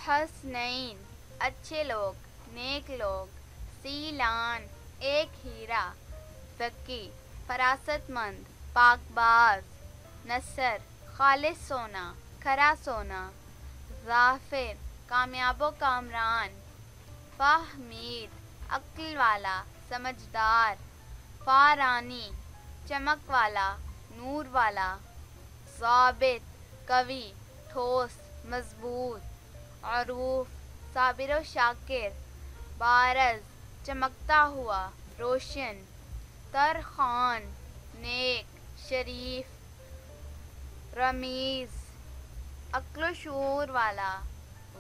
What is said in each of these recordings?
हसनैन अच्छे लोग, नेक लोग। सीलान एक हीरा। ज़की फरासतमंद, पाकबाज। नसर खालिस सोना, खरा सोना। ज़ाफ़िर कामयाबो कामरान। फ़ाहमीद अक्ल वाला, समझदार। फ़ारानी चमक वाला, नूर वाला। ज़ाबित कवि, ठोस, मजबूत। अरूफ साबिर व शाकिर। बारज़ चमकता हुआ, रोशन। तरखान नेक, शरीफ। रमीज़ अक्ल शूर वाला।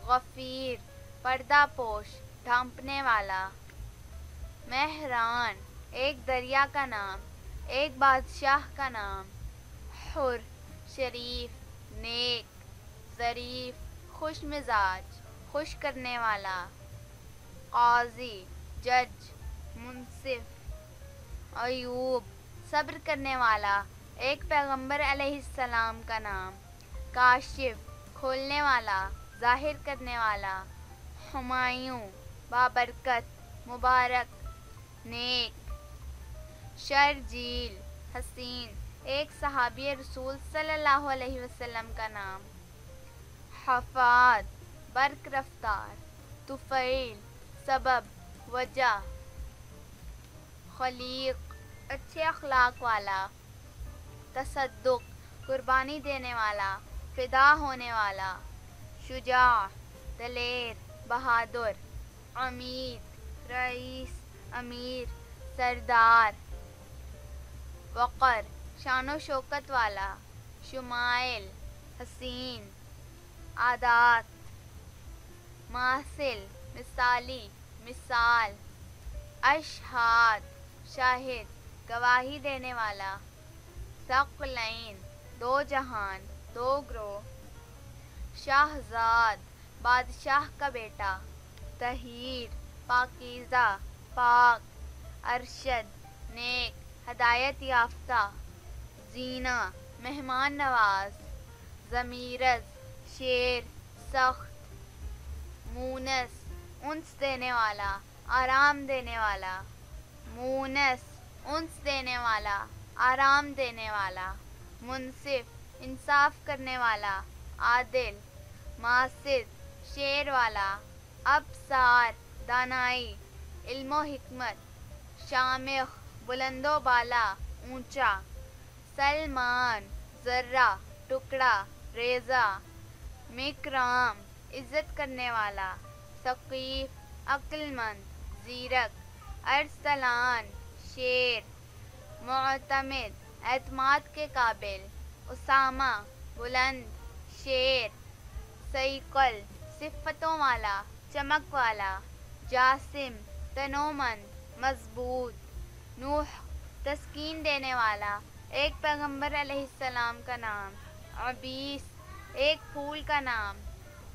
गफ़ीर पर्दापोश, ढांपने वाला। मेहरान एक दरिया का नाम, एक बादशाह का नाम। हुर शरीफ, नेक, ज़रीफ, खुश मिजाज, खुश करने वाला। क़ाज़ी जज, मुंसिफ। अयूब सब्र करने वाला, एक पैगंबर अलैहिस्सलाम का नाम। काशिफ खोलने वाला, ज़ाहिर करने वाला। हुमायूं बाबरकत, मुबारक, नेक। शर्जील हसीन, एक सहाबी रसूल सल्लल्लाहु अलैहि वसल्लम का नाम। हफ़ाद बर्क रफ्तार। तुफ़ैल सबब, वजह। खलीक अच्छे अखलाक वाला। तसद्दुक कुर्बानी देने वाला, फ़िदा होने वाला। शुजा दलेर, बहादुर। अमीद रईस, अमीर, सरदार। वक़र शानो शौकत वाला। शुमाइल हसीन, आदात। मासिल मिसाली, मिसाल। अशहाद शाहिद, गवाही देने वाला। सक़लैन दो जहान, दो ग्रोह। शाहज़ाद बादशाह का बेटा। तहीर पाकीज़ा, पाक। अरशद नेक, हदायत याफ्ता। ज़ीना मेहमान नवाज। ज़मीरज़ शेर, सख्त। मूनस उन्स देने वाला, आराम देने वाला। मूनस उन्स देने वाला, आराम देने वाला। मुंसिफ इंसाफ करने वाला, आदिल। मासिद शेर वाला। अबसार दानाई, इल्मो हिकमत। शामिख बुलंदो बाला, ऊंचा। सलमान ज़र्रा, टुकड़ा, रेज़ा। मिकराम इज़्ज़त करने वाला। सक़ीफ़ अक्लमंद, ज़ीरक। अरसलान शेर। मुअतमिद एतमाद के काबिल। उसामा बुलंद, शेर। सईक़ल सिफ़तों वाला, चमक वाला। जासिम तनोमंद, मजबूत। नूह तस्कीन देने वाला, एक पैगंबर अलैहिस्सलाम का नाम। अबीस एक फूल का नाम।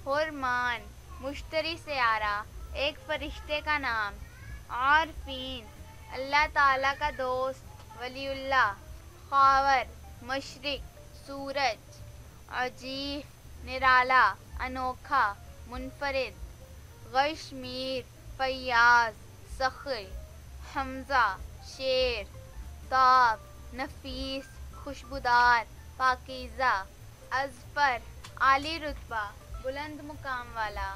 हुरमान मुश्तरी से आरा, एक फरिश्ते का नाम। आरफीन अल्लाह ताला का दोस्त, वलीउल्लाह। खावर मशरिक, सूरज। अजीफ निराला, अनोखा, मुनफरिद। गशमीर फैयाज, सख़ी। हमज़ा शेर। ताब नफीस, खुशबूदार, पाकीज़ा। अज़फ़र आली रुतबा, बुलंद मुकाम वाला।